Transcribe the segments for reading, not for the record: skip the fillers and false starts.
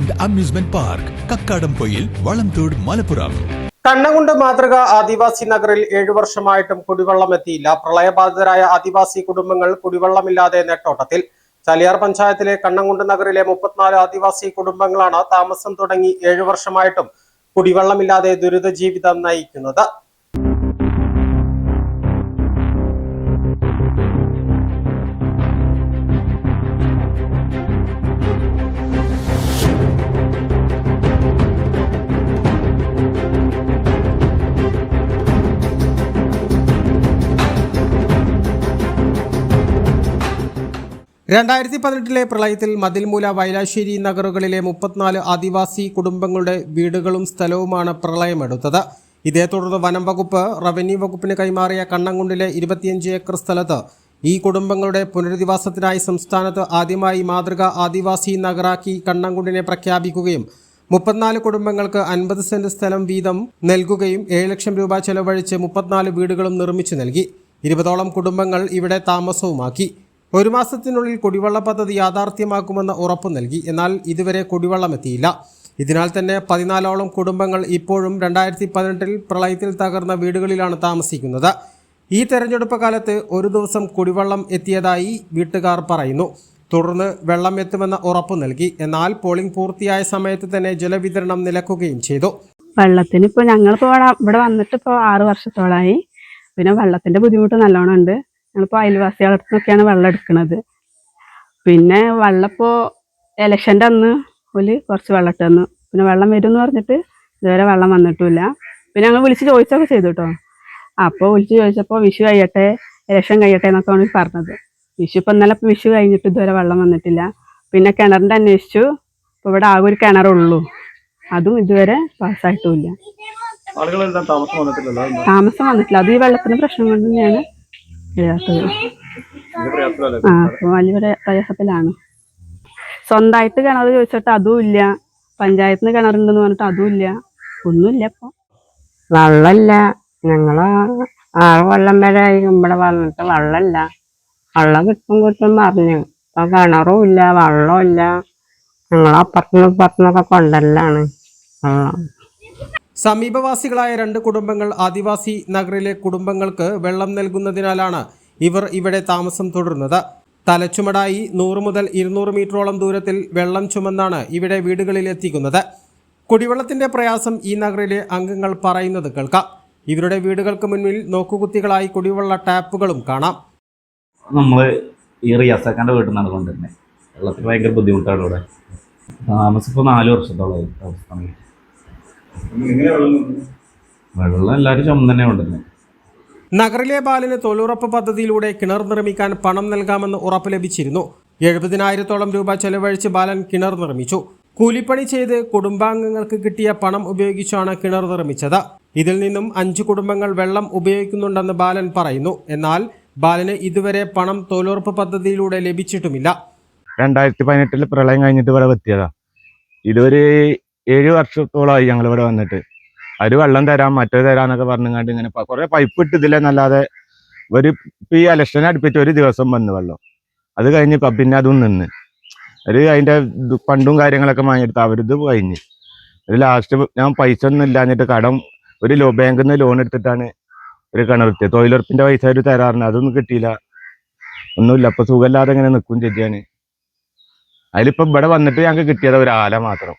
And amusement park, Kakkadampoyil, Valamthode, Malappuram. Kannankund മാതൃക ആദിവാസി നഗറിൽ 7 വർഷമായിട്ടും കുടിവെള്ളം എത്തിയില്ല. പ്രളയബാധിതരായ ആദിവാസി കുടുംബങ്ങൾ കുടിവെള്ളമില്ലാതെ നെട്ടോട്ടത്തിൽ. ചാലിയാർ പഞ്ചായത്തിലെ കണ്ണങ്കുണ്ട് നഗറിലെ 34 ആദിവാസി കുടുംബങ്ങളാണ് താമസം തുടങ്ങി 7 വർഷമായിട്ടും കുടിവെള്ളമില്ലാതെ ദുരിത ജീവിതം നയിക്കുന്നത്. രണ്ടായിരത്തി 2018 പ്രളയത്തിൽ മതിൽമൂല, വയലാശ്ശേരി നഗറുകളിലെ 34 ആദിവാസി കുടുംബങ്ങളുടെ വീടുകളും സ്ഥലവുമാണ് പ്രളയമെടുത്തത്. ഇതേ തുടർന്ന് വനം വകുപ്പ് റവന്യൂ വകുപ്പിന് കൈമാറിയ കണ്ണങ്കുണ്ടിലെ 25 ഏക്കർ സ്ഥലത്ത് ഈ കുടുംബങ്ങളുടെ പുനരധിവാസത്തിനായി സംസ്ഥാനത്ത് ആദ്യമായി മാതൃക ആദിവാസി നഗറാക്കി കണ്ണങ്കുണ്ടിനെ പ്രഖ്യാപിക്കുകയും 34 കുടുംബങ്ങൾക്ക് 50 സെന്റ് സ്ഥലം വീതം നൽകുകയും 7 ലക്ഷം രൂപ ചെലവഴിച്ച് 34 വീടുകളും നിർമ്മിച്ചു നൽകി. 20ഓളം കുടുംബങ്ങൾ ഇവിടെ താമസവുമാക്കി. 1 മാസത്തിനുള്ളിൽ കുടിവെള്ള പദ്ധതി യാഥാർത്ഥ്യമാക്കുമെന്ന് ഉറപ്പു നൽകി. എന്നാൽ ഇതുവരെ കുടിവെള്ളം എത്തിയില്ല. ഇതിനാൽ തന്നെ 14ഓളം കുടുംബങ്ങൾ ഇപ്പോഴും 2018 പ്രളയത്തിൽ തകർന്ന വീടുകളിലാണ് താമസിക്കുന്നത്. ഈ തെരഞ്ഞെടുപ്പ് കാലത്ത് ഒരു ദിവസം കുടിവെള്ളം എത്തിയതായി വീട്ടുകാർ പറയുന്നു. തുടർന്ന് വെള്ളം എത്തുമെന്ന് ഉറപ്പു നൽകി. എന്നാൽ പോളിംഗ് പൂർത്തിയായ സമയത്ത് തന്നെ ജലവിതരണം നിലക്കുകയും ചെയ്തു. വെള്ളത്തിന് ഇപ്പോൾ ഞങ്ങളിപ്പോൾ ഇവിടെ വന്നിട്ട് ഇപ്പോൾ 6 വർഷത്തോളമായി. പിന്നെ വെള്ളത്തിൻ്റെ ബുദ്ധിമുട്ട് നല്ലോണം ഉണ്ട്. ഞങ്ങളിപ്പോൾ അയൽവാസികളുടെ അടുത്തൊക്കെയാണ് വെള്ളം എടുക്കുന്നത്. പിന്നെ വെള്ളം ഇപ്പോൾ ഇലക്ഷൻ്റെ അന്ന് ഒരു കുറച്ച് വെള്ളം ഇട്ട് തന്നു. പിന്നെ വെള്ളം വരും എന്ന് പറഞ്ഞിട്ട് ഇതുവരെ വെള്ളം വന്നിട്ടില്ല. പിന്നെ ഞങ്ങൾ വിളിച്ച് ചോദിച്ചൊക്കെ ചെയ്തു കേട്ടോ. അപ്പോൾ വിളിച്ച് ചോദിച്ചപ്പോൾ വിഷു കഴിയട്ടെ, ഇലക്ഷൻ കഴിയട്ടെ എന്നൊക്കെയാണ് പറഞ്ഞത്. ഇപ്പം ഇന്നലെ വിഷു കഴിഞ്ഞിട്ട് ഇതുവരെ വെള്ളം വന്നിട്ടില്ല. പിന്നെ കിണറിൻ്റെ അന്വേഷിച്ചു. ഇപ്പോൾ ഇവിടെ ആകെ ഒരു കിണറുള്ളൂ, അതും ഇതുവരെ പാസ്സായിട്ടുമില്ല. താമസം വന്നിട്ടില്ല. അത് ഈ വെള്ളത്തിൻ്റെ പ്രശ്നം കൊണ്ട് തന്നെയാണ് ഇല്ലാത്തത്. അപ്പോൾ വലിയ പ്രയാസത്തിലാണ്. സ്വന്തമായിട്ട് കിണർ ചോദിച്ചിട്ട് അതും ഇല്ല. പഞ്ചായത്തിന് കിണറുണ്ടെന്ന് പറഞ്ഞിട്ട് അതും ഇല്ല. ഒന്നുമില്ല. ഇപ്പോൾ വെള്ളമില്ല. ഞങ്ങൾ 6 കൊല്ലം വരെ ഇവിടെ വന്നിട്ട് വെള്ളമില്ല. വെള്ളം കിട്ടും പറഞ്ഞു. ഇപ്പം കിണറും ഇല്ല, വെള്ളവും ഇല്ല. ഞങ്ങൾ അപ്പുറത്തുനിന്നൊക്കെ കൊണ്ടല്ലാണ് വെള്ളം. സമീപവാസികളായ 2 കുടുംബങ്ങൾ ആദിവാസി നഗറിലെ കുടുംബങ്ങൾക്ക് വെള്ളം നൽകുന്നതിനാലാണ് ഇവർ ഇവിടെ താമസം തുടരുന്നത്. തലച്ചുമടായി 100 മുതൽ 200 മീറ്ററോളം ദൂരത്തിൽ വെള്ളം ചുമന്നാണ് ഇവിടെ വീടുകളിൽ എത്തിക്കുന്നത്. കുടിവെള്ളത്തിന്റെ പ്രയാസം ഈ നഗറിലെ അംഗങ്ങൾ പറയുന്നത് കേൾക്കാം. ഇവരുടെ വീടുകൾക്ക് മുന്നിൽ നോക്കുകുത്തികളായി കുടിവെള്ള ടാപ്പുകളും കാണാം. നമ്മൾ ഈ റിയാസാക്കാൻ്റെ വീട്ടിൽ നിന്നാണ് കൊണ്ടുവരുന്നത്. വെള്ളത്തിന് ഭയങ്കര ബുദ്ധിമുട്ടാണ് ഇവിടെ. താമസം ഇപ്പോൾ 4 വർഷത്തോളമായി താമസം. വെള്ളം എല്ലാവരും ചുമ തന്നെ കൊണ്ടുവരുന്നത്. നഗറിലെ ബാലന് തൊഴിലുറപ്പ് പദ്ധതിയിലൂടെ കിണർ നിർമ്മിക്കാൻ പണം നൽകാമെന്ന് ഉറപ്പ് ലഭിച്ചിരുന്നു. 70,000-ഓളം രൂപ ചെലവഴിച്ച് ബാലൻ കിണർ നിർമ്മിച്ചു. കൂലിപ്പണി ചെയ്ത് കുടുംബാംഗങ്ങൾക്ക് കിട്ടിയ പണം ഉപയോഗിച്ചാണ് കിണർ നിർമ്മിച്ചത്. ഇതിൽ നിന്നും 5 കുടുംബങ്ങൾ വെള്ളം ഉപയോഗിക്കുന്നുണ്ടെന്ന് ബാലൻ പറയുന്നു. എന്നാൽ ബാലന് ഇതുവരെ പണം തൊഴിലുറപ്പ് പദ്ധതിയിലൂടെ ലഭിച്ചിട്ടുമില്ല. 2018 പ്രളയം കഴിഞ്ഞിട്ട് ഇവിടെ എത്തിയതാ. ഇതൊരു 7 വർഷത്തോളമായി ഞങ്ങൾ ഇവിടെ വന്നിട്ട്. ഒരു വെള്ളം തരാം, മറ്റേത് തരാന്നൊക്കെ പറഞ്ഞുകൊണ്ട് ഇങ്ങനെ കുറെ പൈപ്പ് ഇട്ടിതില്ലെന്നല്ലാതെ ഒരു ഇപ്പം ഈ ഇലക്ഷൻ അടുപ്പിച്ച് ഒരു ദിവസം വന്ന് വെള്ളം. അത് കഴിഞ്ഞ് പിന്നെ അതും നിന്ന് അതിൻ്റെ ഫണ്ടും കാര്യങ്ങളൊക്കെ വാങ്ങിയെടുത്ത് അവരിത് കഴിഞ്ഞ് ഒരു ലാസ്റ്റ് ഞാൻ പൈസ ഒന്നും ഇല്ലാഞ്ഞിട്ട് കടം ഒരു ബാങ്കിൽ നിന്ന് ലോൺ എടുത്തിട്ടാണ് ഒരു കിണറെത്തിയത്. തൊഴിലുറപ്പിൻ്റെ പൈസ അവർ തരാറുണ്ട്, അതൊന്നും കിട്ടിയില്ല. ഒന്നുമില്ല. അപ്പോൾ സുഖമില്ലാതെ ഇങ്ങനെ നിൽക്കും ചേച്ചിയാണ്. അതിലിപ്പോൾ ഇവിടെ വന്നിട്ട് ഞങ്ങൾക്ക് കിട്ടിയത് ഒരു ആല മാത്രം,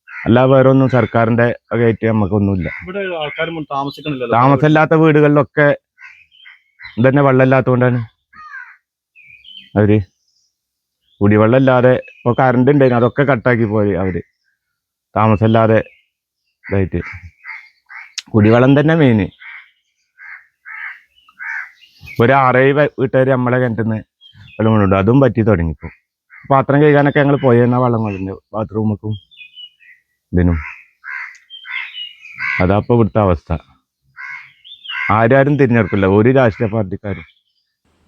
അല്ല വേറെ ഒന്നും സർക്കാരിന്റെ ആയിട്ട് നമുക്കൊന്നുമില്ല. താമസമില്ലാത്ത വീടുകളിലൊക്കെ ഇതന്നെ വെള്ളമില്ലാത്തതുകൊണ്ടാണ്. അവര് കുടിവെള്ളം ഇല്ലാതെ ഇപ്പോൾ കറണ്ട് ഉണ്ടായിരുന്നു, അതൊക്കെ കട്ടാക്കി പോയി അവര്. താമസമില്ലാതെ ഇതായിട്ട് കുടിവെള്ളം തന്നെ മെയിന്. ഒരു 6-7 വീട്ടുകാർ നമ്മളെ കിണറ്റിന്ന് വെള്ളം കൊണ്ടുണ്ട്, അതും പറ്റി തുടങ്ങിപ്പോൾ. പാത്രം കഴുകാനൊക്കെ ഞങ്ങൾ പോയെന്ന വെള്ളം കൊണ്ടുണ്ട് ബാത്റൂമൊക്കും ഇതിനും. അതാപ്പോൾ ഇവിടുത്തെ അവസ്ഥ. ആരും തിരഞ്ഞെടുക്കില്ല, ഒരു രാഷ്ട്രീയ പാർട്ടിക്കാരും.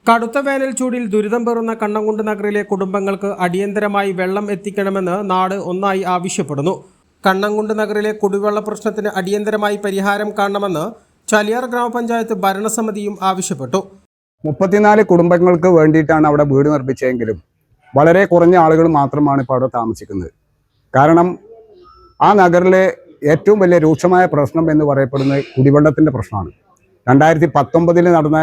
കടുത്ത വേനൽ ചൂടിൽ ദുരിതം പേറുന്ന കണ്ണങ്കുണ്ട് നഗറിലെ കുടുംബങ്ങൾക്ക് അടിയന്തരമായി വെള്ളം എത്തിക്കണമെന്ന് നാട് ഒന്നായി ആവശ്യപ്പെടുന്നു. കണ്ണങ്കുണ്ട് നഗറിലെ കുടിവെള്ള പ്രശ്നത്തിന് അടിയന്തരമായി പരിഹാരം കാണണമെന്ന് ചാലിയാർ ഗ്രാമപഞ്ചായത്ത് ഭരണസമിതിയും ആവശ്യപ്പെട്ടു. 34 കുടുംബങ്ങൾക്ക് വേണ്ടിയിട്ടാണ് അവിടെ വീട് നിർമ്മിച്ചതെങ്കിലും വളരെ കുറഞ്ഞ ആളുകൾ മാത്രമാണ് ഇപ്പോൾ അവിടെ താമസിക്കുന്നത്. കാരണം ആ നഗറിലെ ഏറ്റവും വലിയ രൂക്ഷമായ പ്രശ്നം എന്ന് പറയപ്പെടുന്നത് കുടിവെള്ളത്തിൻ്റെ പ്രശ്നമാണ്. 2019 നടന്ന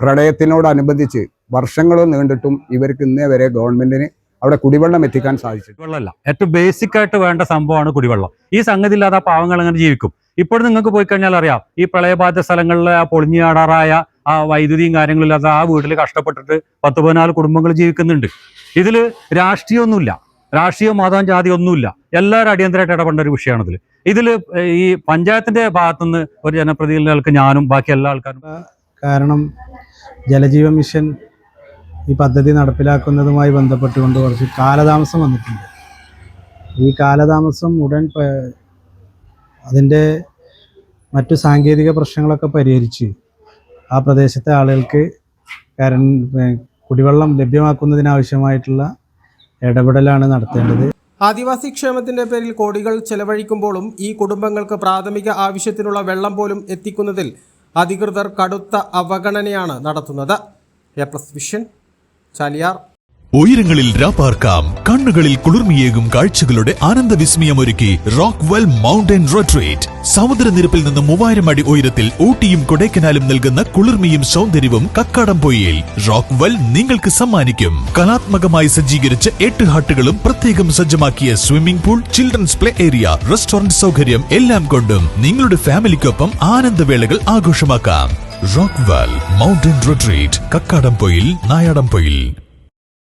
പ്രളയത്തിനോടനുബന്ധിച്ച് വർഷങ്ങളും നീണ്ടിട്ടും ഇവർക്ക് ഇന്നേ വരെ ഗവൺമെന്റിന് അവിടെ കുടിവെള്ളം എത്തിക്കാൻ സാധിച്ചു. കുടിവെള്ളമല്ല, ഏറ്റവും ബേസിക് ആയിട്ട് വേണ്ട സംഭവമാണ് കുടിവെള്ളം. ഈ സംഗതി ഇല്ലാതെ ആ പാവങ്ങൾ അങ്ങനെ ജീവിക്കും. ഇപ്പോൾ നിങ്ങൾക്ക് പോയി കഴിഞ്ഞാൽ അറിയാം, ഈ പ്രളയബാധിത സ്ഥലങ്ങളിലെ ആ പൊളിഞ്ഞാടാറായ ആ വൈദ്യുതിയും കാര്യങ്ങളില്ലാതെ ആ വീട്ടിൽ കഷ്ടപ്പെട്ടിട്ട് 10-14 കുടുംബങ്ങൾ ജീവിക്കുന്നുണ്ട്. ഇതിൽ രാഷ്ട്രീയമൊന്നുമില്ല, രാഷ്ട്രീയ മതം ജാതി ഒന്നുമില്ല, എല്ലാവരും അടിയന്തരമായിട്ട് ഇടപെടേണ്ട ഒരു വിഷയമാണിതിൽ. ഇതിൽ ഈ പഞ്ചായത്തിന്റെ ഭാഗത്തുനിന്ന് ഒരു ജനപ്രതിനിധികൾക്ക് ഞാനും ബാക്കി എല്ലാ ആൾക്കാരും. കാരണം ജലജീവൻ മിഷൻ ഈ പദ്ധതി നടപ്പിലാക്കുന്നതുമായി ബന്ധപ്പെട്ടുകൊണ്ട് കുറച്ച് കാലതാമസം വന്നിട്ടുണ്ട്. ഈ കാലതാമസം ഉടൻ അതിൻ്റെ മറ്റു സാങ്കേതിക പ്രശ്നങ്ങളൊക്കെ പരിഹരിച്ച് ആ പ്രദേശത്തെ ആളുകൾക്ക് കുടിവെള്ളം ലഭ്യമാക്കുന്നതിനാവശ്യമായിട്ടുള്ള ഇടപെടലാണ് നടത്തേണ്ടത്. ആദിവാസി ക്ഷേമത്തിന്റെ പേരിൽ കോടികൾ ചെലവഴിക്കുമ്പോഴും ഈ കുടുംബങ്ങൾക്ക് പ്രാഥമിക ആവശ്യത്തിനുള്ള വെള്ളം പോലും എത്തിക്കുന്നതിൽ അധികൃതർ കടുത്ത അവഗണനയാണ് നടത്തുന്നത്. A+ vision, Chaliyar. ഉയരങ്ങളിൽ രാപ്പാർക്കാം, കണ്ണുകളിൽ കുളിർമിയേകും കാഴ്ചകളുടെ ആനന്ദവിസ്മയമൊരുക്കി റോക്ക്വെൽ മൗണ്ടൻ റിട്രീറ്റ്. സമുദ്രനിരപ്പിൽ നിന്ന് 3000 അടി ഉയരത്തിൽ ഊട്ടിയും കൊടൈക്കനാലും നൽകുന്ന കുളിർമയും സൗന്ദര്യവും കക്കാടംപൊയിൽ റോക്ക്വെൽ നിങ്ങൾക്ക് സമ്മാനിക്കും. കലാത്മകമായി സജ്ജീകരിച്ച 8 ഹട്ടുകളും പ്രത്യേകം സജ്ജമാക്കിയ swimming pool, children's play area, restaurant സൗകര്യം എല്ലാം കൊണ്ടും നിങ്ങളുടെ ഫാമിലിക്കൊപ്പം ആനന്ദവേളകൾ ആഘോഷമാക്കാം. Rockwell mountain retreat, Kakkadampoyil, Nayadampoyil.